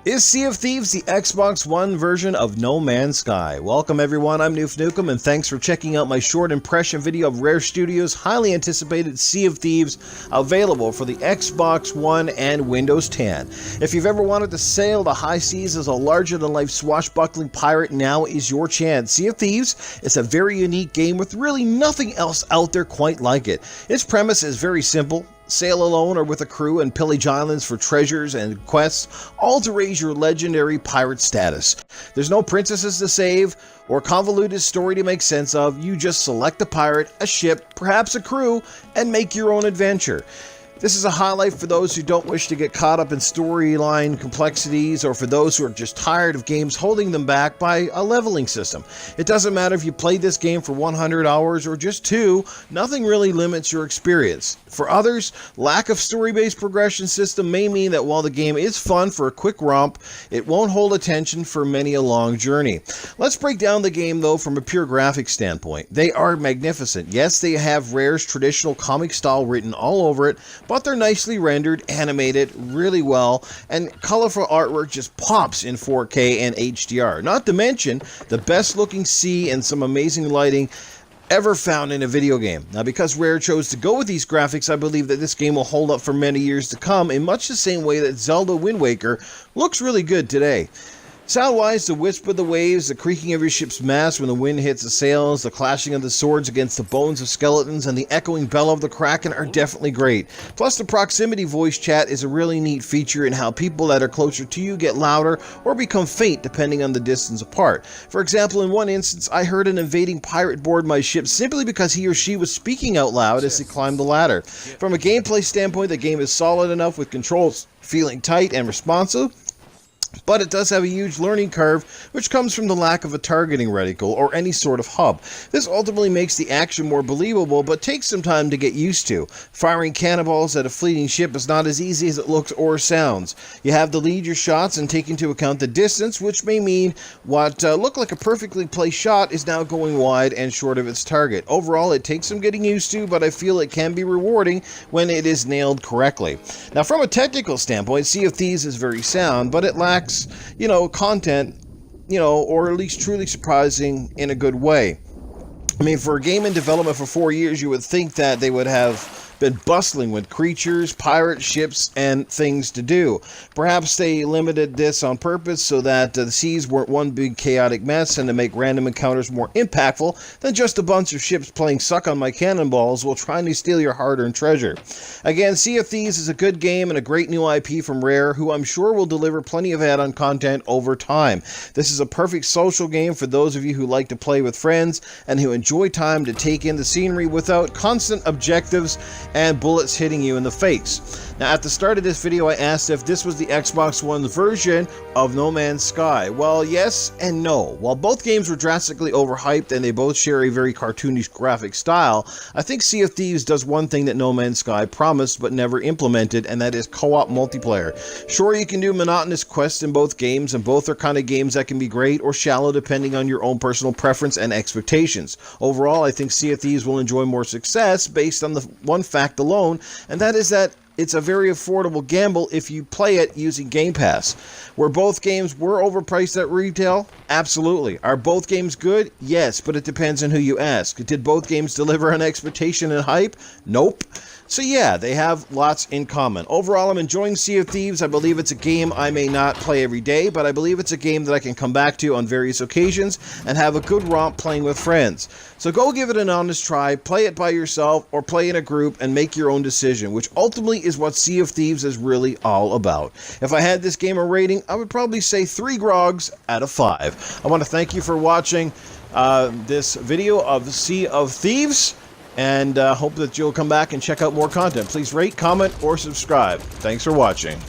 Is Sea of Thieves the Xbox One version of No Man's Sky? Welcome everyone, I'm Noof Nukem, and thanks for checking out my short impression video of Rare Studios' highly anticipated Sea of Thieves, available for the Xbox One and Windows 10. If you've ever wanted to sail the high seas as a larger-than-life swashbuckling pirate, now is your chance. Sea of Thieves is a very unique game with really nothing else out there quite like it. Its premise is very simple. Sail alone or with a crew and pillage islands for treasures and quests, all to raise your legendary pirate status. There's no princesses to save or convoluted story to make sense of. You just select a pirate, a ship, perhaps a crew, and make your own adventure. This is a highlight for those who don't wish to get caught up in storyline complexities, or for those who are just tired of games holding them back by a leveling system. It doesn't matter if you played this game for 100 hours or just 2, nothing really limits your experience. For others, lack of story-based progression system may mean that while the game is fun for a quick romp, it won't hold attention for many a long journey. Let's break down the game though from a pure graphic standpoint. They are magnificent. Yes, they have Rare's traditional comic style written all over it, but they're nicely rendered, animated really well, and colorful artwork just pops in 4K and HDR. Not to mention the best looking sea and some amazing lighting ever found in a video game. Now, because Rare chose to go with these graphics, I believe that this game will hold up for many years to come in much the same way that Zelda Wind Waker looks really good today. Sound-wise, the wisp of the waves, the creaking of your ship's mast when the wind hits the sails, the clashing of the swords against the bones of skeletons, and the echoing bell of the Kraken are definitely great. Plus, the proximity voice chat is a really neat feature in how people that are closer to you get louder or become faint depending on the distance apart. For example, in one instance, I heard an invading pirate board my ship simply because he or she was speaking out loud as they climbed the ladder. From a gameplay standpoint, the game is solid enough with controls feeling tight and responsive, but it does have a huge learning curve, which comes from the lack of a targeting reticle or any sort of hub. This ultimately makes the action more believable, but takes some time to get used to. Firing cannonballs at a fleeting ship is not as easy as it looks or sounds. You have to lead your shots and take into account the distance, which may mean what looked like a perfectly placed shot is now going wide and short of its target. Overall, it takes some getting used to, but I feel it can be rewarding when it is nailed correctly. Now, from a technical standpoint, Sea of Thieves is very sound, but it lacks content, or at least truly surprising in a good way. I mean, for a game in development for 4 years, you would think that they would have been bustling with creatures, pirate ships, and things to do. Perhaps they limited this on purpose so that the seas weren't one big chaotic mess and to make random encounters more impactful than just a bunch of ships playing suck on my cannonballs while trying to steal your hard-earned treasure. Again, Sea of Thieves is a good game and a great new IP from Rare, who I'm sure will deliver plenty of add-on content over time. This is a perfect social game for those of you who like to play with friends and who enjoy time to take in the scenery without constant objectives and bullets hitting you in the face. Now, at the start of this video, I asked if this was the Xbox One's version of No Man's Sky. Well, yes and no. While both games were drastically overhyped and they both share a very cartoonish graphic style, I think Sea of Thieves does one thing that No Man's Sky promised but never implemented, and that is co-op multiplayer. Sure, you can do monotonous quests in both games, and both are kind of games that can be great or shallow depending on your own personal preference and expectations. Overall, I think Sea of Thieves will enjoy more success based on the one fact alone, and that is that it's a very affordable gamble if you play it using Game Pass. Were both games were overpriced at retail? Absolutely. Are both games good? Yes, but it depends on who you ask. Did both games deliver on expectation and hype? Nope. So yeah, they have lots in common. Overall, I'm enjoying Sea of Thieves. I believe it's a game I may not play every day, but I believe it's a game that I can come back to on various occasions and have a good romp playing with friends. So go give it an honest try, play it by yourself, or play in a group and make your own decision, which ultimately is what Sea of Thieves is really all about. If I had this game a rating, I would probably say 3 grogs out of 5. I want to thank you for watching this video of Sea of Thieves, and hope that you'll come back and check out more content. Please rate, comment, or subscribe. Thanks for watching.